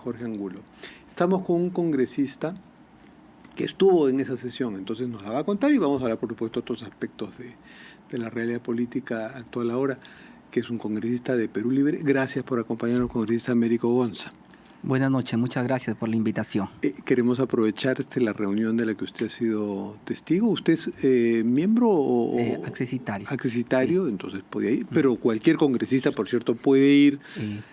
Jorge Angulo. Estamos con un congresista que estuvo en esa sesión, entonces nos la va a contar y vamos a hablar, por supuesto, otros aspectos de la realidad política actual ahora, que es un congresista de Perú Libre. Gracias por acompañarnos, congresista Américo Gonza. Buenas noches, muchas gracias por la invitación. Queremos aprovechar la reunión de la que usted ha sido testigo. ¿Usted es miembro o accesitario? Accesitario, sí. Entonces podía ir, pero cualquier congresista, por cierto, puede ir,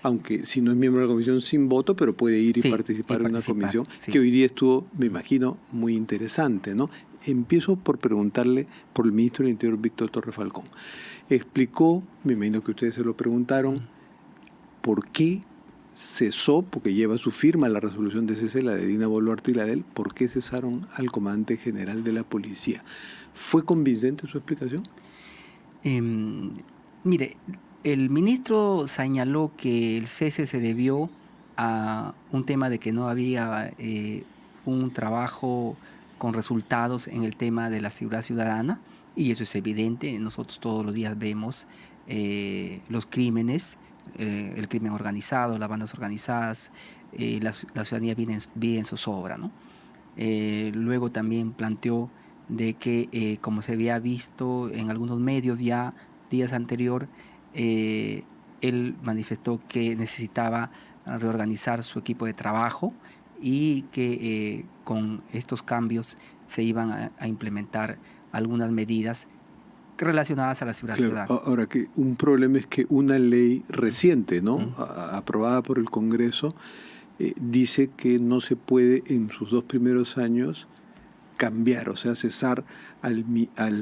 aunque si no es miembro de la comisión sin voto, pero puede ir y participar en una comisión que hoy día estuvo, me imagino, muy interesante, ¿no? Empiezo por preguntarle por el ministro del Interior, Víctor Torres Falcón. Explicó, me imagino que ustedes se lo preguntaron, por qué cesó, porque lleva su firma la resolución de cese, la de Dina Boluarte y la de él, ¿por qué cesaron al comandante general de la policía? ¿Fue convincente su explicación? Mire, el ministro señaló que el cese se debió a un tema de que no había un trabajo con resultados en el tema de la seguridad ciudadana, y eso es evidente. Nosotros todos los días vemos los crímenes, el crimen organizado, las bandas organizadas, la ciudadanía vive en zozobra, ¿no? Luego también planteó de que, como se había visto en algunos medios ya días anterior, él manifestó que necesitaba reorganizar su equipo de trabajo y que con estos cambios se iban a implementar algunas medidas relacionadas a la seguridad ciudadana. Ahora, que un problema es que una ley reciente, ¿no? Aprobada por el Congreso, dice que no se puede en sus 2 primeros años cambiar, o sea, cesar al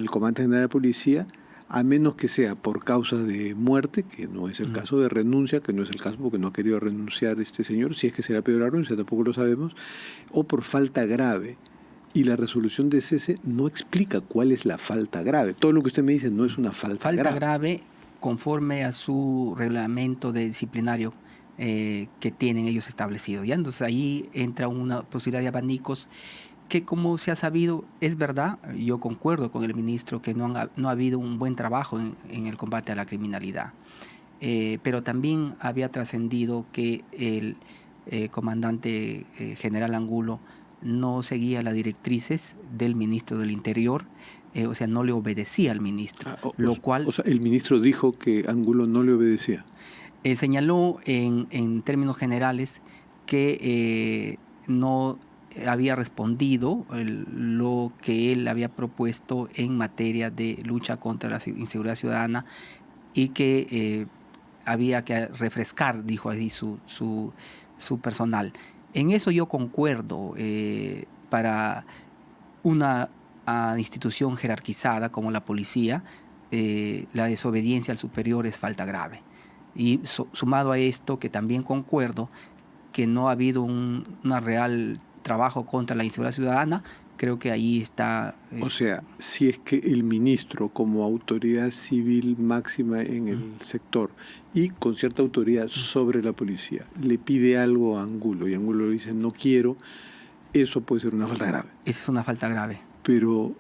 comandante general de la policía, a menos que sea por causa de muerte, que no es el caso, de renuncia, que no es el caso porque no ha querido renunciar este señor, si es que se le ha pedido la renuncia, tampoco lo sabemos, o por falta grave. Y la resolución de cese no explica cuál es la falta grave. Todo lo que usted me dice no es una falta grave. Falta grave conforme a su reglamento de disciplinario que tienen ellos establecido. ¿Ya? Entonces ahí entra una posibilidad de abanicos que, como se ha sabido, es verdad. Yo concuerdo con el ministro que no ha habido un buen trabajo en el combate a la criminalidad. Pero también había trascendido que el comandante general Angulo no seguía las directrices del ministro del Interior, o sea, no le obedecía al ministro. O sea, el ministro dijo que Angulo no le obedecía. Señaló en términos generales que no había respondido lo que él había propuesto en materia de lucha contra la inseguridad ciudadana y que había que refrescar, dijo así, su personal. En eso yo concuerdo. Para una institución jerarquizada como la policía, la desobediencia al superior es falta grave. Y sumado a esto, que también concuerdo que no ha habido un real trabajo contra la inseguridad ciudadana, creo que ahí está... O sea, si es que el ministro, como autoridad civil máxima en el sector y con cierta autoridad sobre la policía, le pide algo a Angulo y Angulo le dice no quiero, eso puede ser una falta grave. Esa es una falta grave. Pero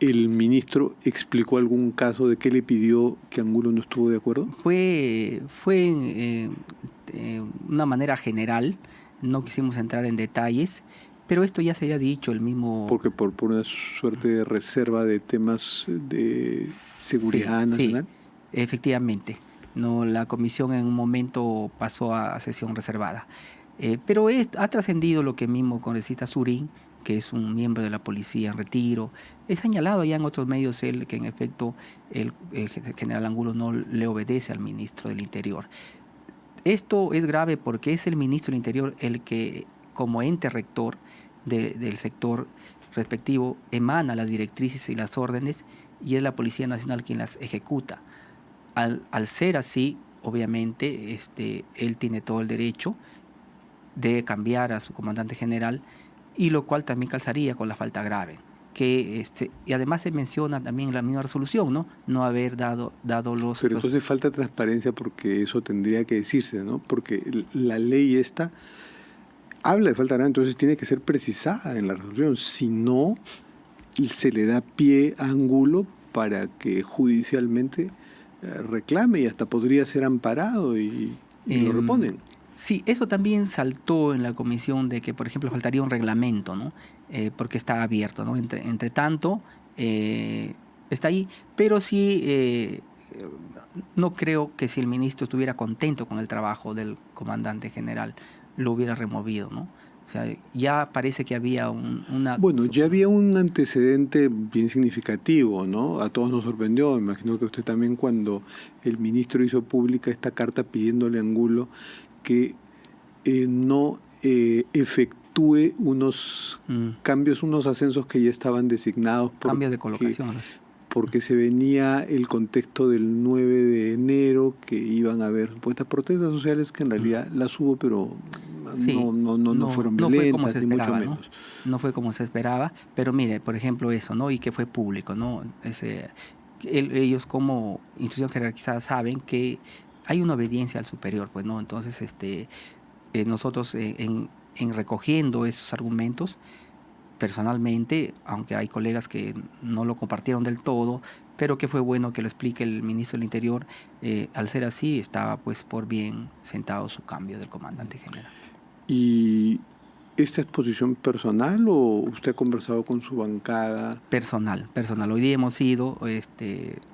¿el ministro explicó algún caso de qué le pidió que Angulo no estuvo de acuerdo? Fue una manera general, no quisimos entrar en detalles, pero esto ya se había dicho el mismo... Porque por una suerte de reserva de temas de seguridad nacional. Sí, efectivamente. No, la comisión en un momento pasó a sesión reservada. Pero ha trascendido lo que mismo congresista Surín, que es un miembro de la policía en retiro, he señalado ya en otros medios él que en efecto el general Angulo no le obedece al ministro del Interior. Esto es grave porque es el ministro del Interior el que, como ente rector del sector respectivo, emana las directrices y las órdenes, y es la Policía Nacional quien las ejecuta. Al ser así, obviamente, él tiene todo el derecho de cambiar a su comandante general, y lo cual también calzaría con la falta grave. Y además se menciona también en la misma resolución, no haber dado los... Pero entonces falta transparencia, porque eso tendría que decirse, ¿no? Porque la ley esta habla de falta grave, entonces tiene que ser precisada en la resolución. Si no, se le da pie a Angulo para que judicialmente reclame y hasta podría ser amparado y lo reponen. Sí, eso también saltó en la comisión de que, por ejemplo, faltaría un reglamento, ¿no? Porque está abierto, ¿no? Entre tanto, está ahí, pero sí, no creo que si el ministro estuviera contento con el trabajo del comandante general, lo hubiera removido, ¿no? O sea, ya parece que había una... Bueno, ya había un antecedente bien significativo, ¿no? A todos nos sorprendió, imagino que usted también, cuando el ministro hizo pública esta carta pidiéndole a Angulo que no efectúe unos cambios, unos ascensos que ya estaban designados. Cambios de colocación. Porque se venía el contexto del 9 de enero, que iban a haber supuestas protestas sociales, que en realidad las hubo, pero sí, no fueron violentas, ni mucho menos. No fue como se esperaba, pero mire, por ejemplo, eso, ¿no? Y que fue público, ¿no? Ellos, como institución jerarquizada, saben que hay una obediencia al superior, pues, ¿no? Entonces, nosotros en recogiendo esos argumentos, personalmente, aunque hay colegas que no lo compartieron del todo, pero que fue bueno que lo explique el ministro del Interior, al ser así, estaba pues por bien sentado su cambio del comandante general. ¿Y esta es posición personal o usted ha conversado con su bancada? Personal. Hoy día hemos ido,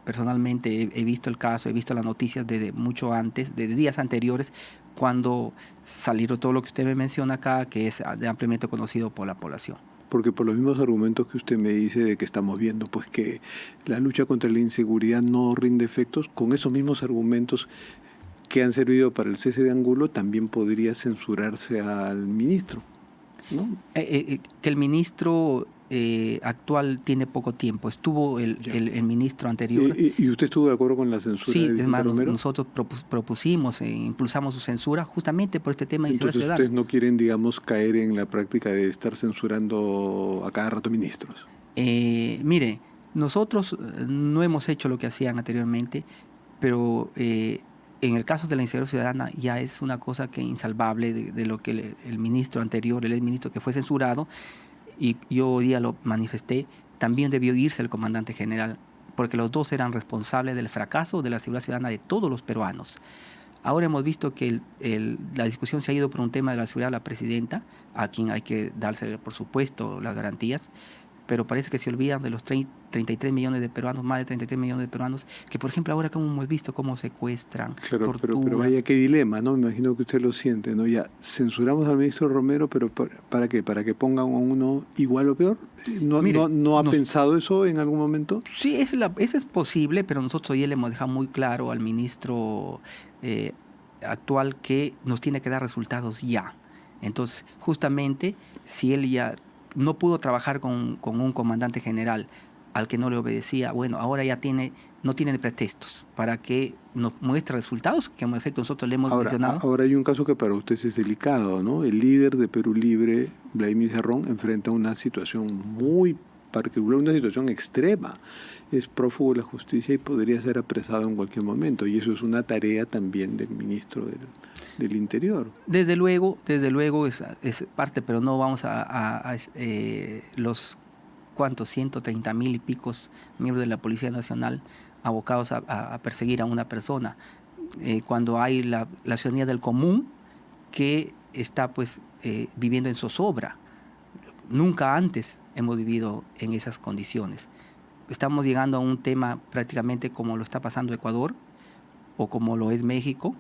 personalmente he visto el caso, he visto las noticias desde mucho antes, de días anteriores, cuando salieron todo lo que usted me menciona acá, que es ampliamente conocido por la población. Porque por los mismos argumentos que usted me dice de que estamos viendo, pues que la lucha contra la inseguridad no rinde efectos, con esos mismos argumentos que han servido para el cese de Angulo, también podría censurarse al ministro, ¿no? Que el ministro actual tiene poco tiempo. Estuvo el ministro anterior. ¿Y usted estuvo de acuerdo con la censura de Vicente Romero? Nosotros propusimos, impulsamos su censura justamente por este tema de inseguridad ciudadana. Entonces, ¿ustedes no quieren, digamos, caer en la práctica de estar censurando a cada rato ministros? Mire, nosotros no hemos hecho lo que hacían anteriormente, pero en el caso de la inseguridad ciudadana ya es una cosa que insalvable de lo que el ministro anterior, el exministro que fue censurado, y yo hoy día lo manifesté, también debió irse el comandante general, porque los dos eran responsables del fracaso de la seguridad ciudadana de todos los peruanos. Ahora hemos visto que la discusión se ha ido por un tema de la seguridad de la presidenta, a quien hay que darse, por supuesto, las garantías, pero parece que se olvidan de los 33 millones de peruanos, más de 33 millones de peruanos, que por ejemplo ahora como hemos visto cómo secuestran, claro, pero vaya qué dilema, ¿no? Me imagino que usted lo siente, ¿no? Ya censuramos al ministro Romero, pero ¿para qué? ¿Para que pongan a uno igual o peor? ¿No ha pensado eso en algún momento? Sí, eso es posible, pero nosotros hoy le hemos dejado muy claro al ministro actual que nos tiene que dar resultados ya. Entonces, justamente, si él ya no pudo trabajar con un comandante general al que no le obedecía, bueno, ahora ya no tiene pretextos para que nos muestre resultados, que en efecto nosotros le hemos mencionado. Ahora hay un caso que para usted es delicado, ¿no? El líder de Perú Libre, Vladimir Cerrón, enfrenta una situación muy particular, una situación extrema. Es prófugo de la justicia y podría ser apresado en cualquier momento, y eso es una tarea también del ministro del Interior. Desde luego es parte, pero no vamos a los 130,000 y picos miembros de la Policía Nacional abocados a perseguir a una persona, cuando hay la ciudadanía del común que está pues viviendo en zozobra. Nunca antes hemos vivido en esas condiciones. Estamos llegando a un tema prácticamente como lo está pasando Ecuador o como lo es México,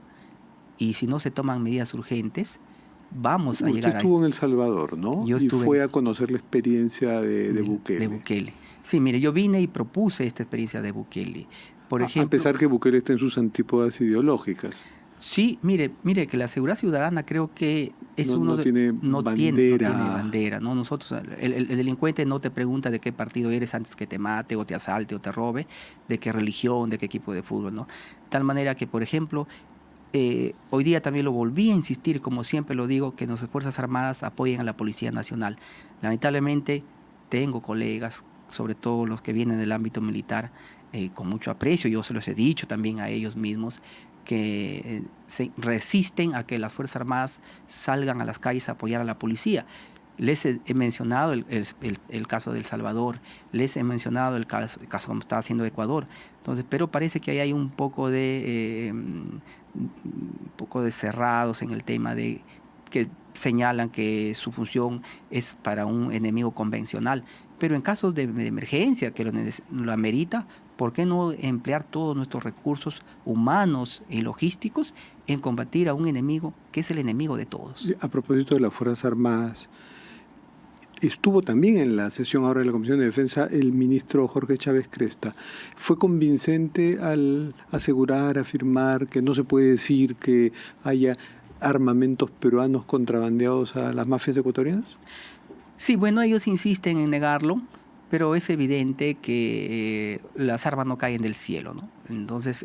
y si no se toman medidas urgentes, vamos a llegar a... Usted estuvo en El Salvador, ¿no? Y fue a conocer la experiencia de Bukele. De Bukele. Sí, mire, yo vine y propuse esta experiencia de Bukele. Por ejemplo, a pesar que Bukele está en sus antípodas ideológicas. Sí, mire que la seguridad ciudadana creo que es no tiene bandera, ¿no? Nosotros, el delincuente no te pregunta de qué partido eres antes que te mate o te asalte o te robe, de qué religión, de qué equipo de fútbol, ¿no? De tal manera que, por ejemplo, hoy día también lo volví a insistir, como siempre lo digo, que nuestras Fuerzas Armadas apoyen a la Policía Nacional. Lamentablemente tengo colegas, sobre todo los que vienen del ámbito militar, con mucho aprecio, yo se los he dicho también a ellos mismos, que se resisten a que las Fuerzas Armadas salgan a las calles a apoyar a la policía. Les he mencionado el caso de El Salvador, les he mencionado el caso como está haciendo Ecuador. Entonces, pero parece que ahí hay un poco de cerrados en el tema de que señalan que su función es para un enemigo convencional. Pero en casos de emergencia que lo amerita, ¿por qué no emplear todos nuestros recursos humanos y logísticos en combatir a un enemigo que es el enemigo de todos? A propósito de las Fuerzas Armadas, estuvo también en la sesión ahora de la Comisión de Defensa el ministro Jorge Chávez Cresta. ¿Fue convincente al asegurar, afirmar que no se puede decir que haya armamentos peruanos contrabandeados a las mafias ecuatorianas? Sí, bueno, ellos insisten en negarlo, pero es evidente que las armas no caen del cielo, ¿no? Entonces,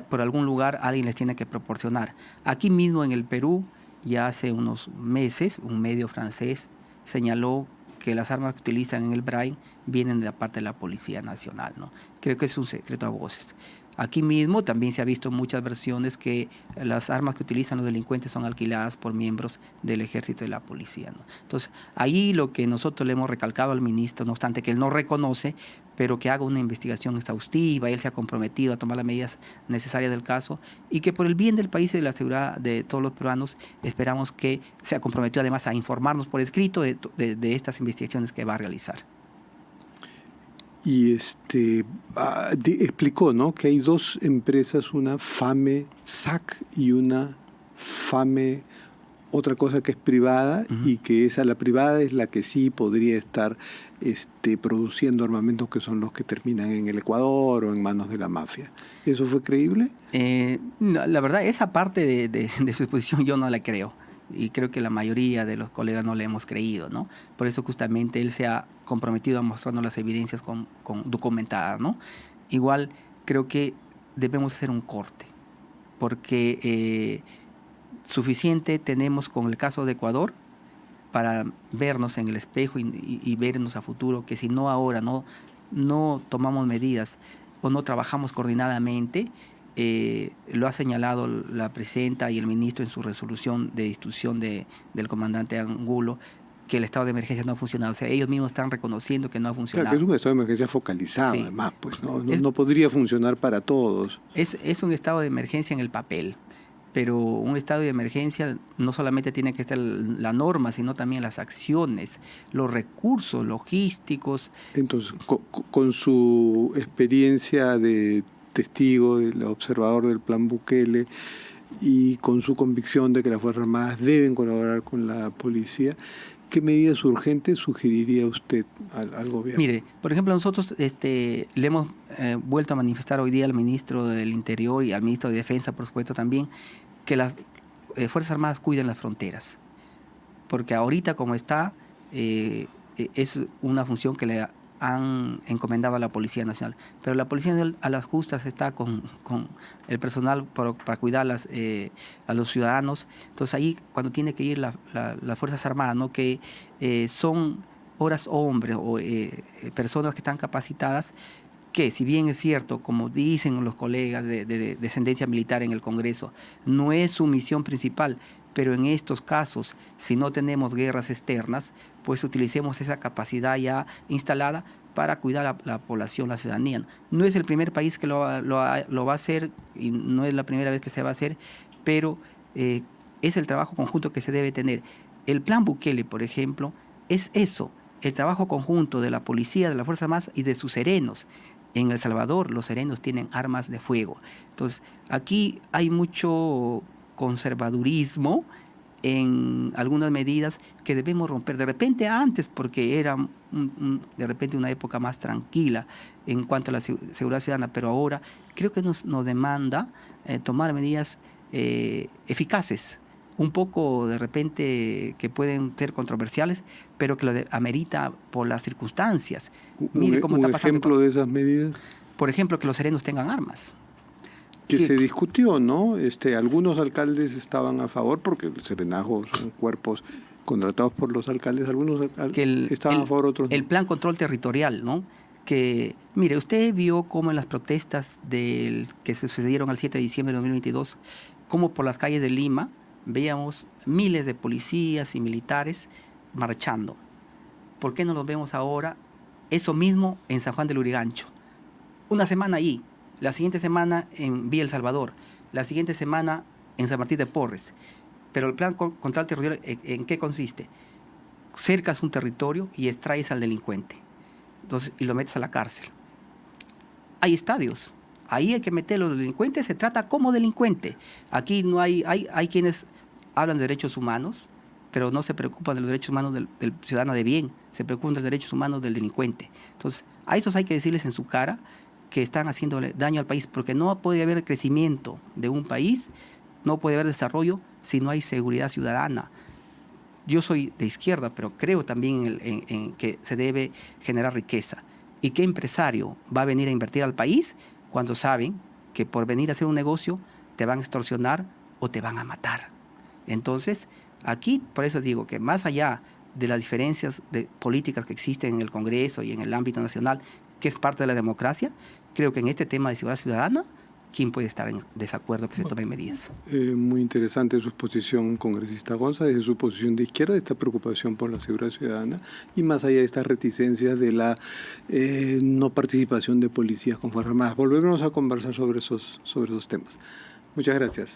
por algún lugar alguien les tiene que proporcionar. Aquí mismo en el Perú, ya hace unos meses, un medio francés señaló que las armas que utilizan en el Brain vienen de la parte de la Policía Nacional, ¿no? Creo que es un secreto a voces. Aquí mismo también se ha visto muchas versiones que las armas que utilizan los delincuentes son alquiladas por miembros del ejército y de la policía, ¿no? Entonces, ahí lo que nosotros le hemos recalcado al ministro, no obstante que él no reconoce, pero que haga una investigación exhaustiva, él se ha comprometido a tomar las medidas necesarias del caso y que por el bien del país y de la seguridad de todos los peruanos esperamos que se ha comprometido además a informarnos por escrito de estas investigaciones que va a realizar. Y explicó, ¿no?, que hay dos empresas, una FAME-SAC y una FAME, otra cosa que es privada, y que la privada es la que sí podría estar produciendo armamentos que son los que terminan en el Ecuador o en manos de la mafia. ¿Eso fue creíble? No, la verdad, esa parte de su exposición yo no la creo. Y creo que la mayoría de los colegas no le hemos creído, ¿no? Por eso justamente él se ha comprometido a mostrarnos las evidencias documentadas, ¿no? Igual creo que debemos hacer un corte, porque suficiente tenemos con el caso de Ecuador para vernos en el espejo y vernos a futuro, que si no ahora no tomamos medidas o no trabajamos coordinadamente, lo ha señalado la presidenta y el ministro en su resolución de institución del comandante Angulo, que el estado de emergencia no ha funcionado. O sea, ellos mismos están reconociendo que no ha funcionado. Claro, que es un estado de emergencia focalizado, sí. Además, pues no podría funcionar para todos. Es un estado de emergencia en el papel, pero un estado de emergencia no solamente tiene que estar la norma, sino también las acciones, los recursos logísticos. Entonces, con su experiencia de testigo, del observador del plan Bukele, y con su convicción de que las Fuerzas Armadas deben colaborar con la policía, ¿qué medidas urgentes sugeriría usted al gobierno? Mire, por ejemplo, nosotros le hemos vuelto a manifestar hoy día al ministro del Interior y al ministro de Defensa, por supuesto también, que las Fuerzas Armadas cuiden las fronteras, porque ahorita como está, es una función que le han encomendado a la Policía Nacional, pero la Policía Nacional a las justas está con el personal para cuidar a los ciudadanos. Entonces ahí cuando tiene que ir las Fuerzas Armadas, ¿no?, que son horas hombres o personas que están capacitadas, que si bien es cierto, como dicen los colegas de descendencia militar en el Congreso, no es su misión principal, pero en estos casos, si no tenemos guerras externas, pues utilicemos esa capacidad ya instalada para cuidar a la población, la ciudadanía. No es el primer país que lo va a hacer y no es la primera vez que se va a hacer, pero es el trabajo conjunto que se debe tener. El plan Bukele, por ejemplo, es eso, el trabajo conjunto de la policía, de las Fuerzas Armadas y de sus serenos. En El Salvador los serenos tienen armas de fuego. Entonces, aquí hay mucho conservadurismo en algunas medidas que debemos romper. De repente antes, porque era de repente una época más tranquila en cuanto a la seguridad ciudadana, pero ahora creo que nos demanda tomar medidas eficaces, un poco de repente que pueden ser controversiales, pero que lo amerita por las circunstancias. Mire cómo está pasando. ¿Un ejemplo de esas medidas? Por ejemplo, que los serenos tengan armas. Que se discutió, ¿no? Algunos alcaldes estaban a favor, porque el serenazgo son cuerpos contratados por los alcaldes, algunos estaban a favor, otros no. El plan control territorial, ¿no? Que, mire, usted vio cómo en las protestas que sucedieron el 7 de diciembre de 2022, cómo por las calles de Lima veíamos miles de policías y militares marchando. ¿Por qué no los vemos ahora? Eso mismo en San Juan del Lurigancho. Una semana ahí, la siguiente semana en Villa El Salvador, la siguiente semana en San Martín de Porres. Pero el plan contra el territorio, ¿en qué consiste? Cercas un territorio y extraes al delincuente. Entonces, y lo metes a la cárcel. Hay estadios. Ahí hay que meter a los delincuentes, se trata como delincuente. Aquí no hay quienes hablan de derechos humanos, pero no se preocupan de los derechos humanos del ciudadano de bien, se preocupan de los derechos humanos del delincuente. Entonces, a esos hay que decirles en su cara que están haciéndole daño al país, porque no puede haber crecimiento de un país, no puede haber desarrollo si no hay seguridad ciudadana. Yo soy de izquierda, pero creo también en que se debe generar riqueza. ¿Y qué empresario va a venir a invertir al país cuando saben que por venir a hacer un negocio te van a extorsionar o te van a matar? Entonces, aquí, por eso digo que más allá de las diferencias de políticas que existen en el Congreso y en el ámbito nacional, que es parte de la democracia, creo que en este tema de seguridad ciudadana, ¿quién puede estar en desacuerdo que se tomen medidas? Muy interesante su exposición, congresista Gonza, desde su posición de izquierda, esta preocupación por la seguridad ciudadana y más allá de estas reticencias de la no participación de policías con Fuerzas Armadas. Volveremos a conversar sobre esos temas. Muchas gracias.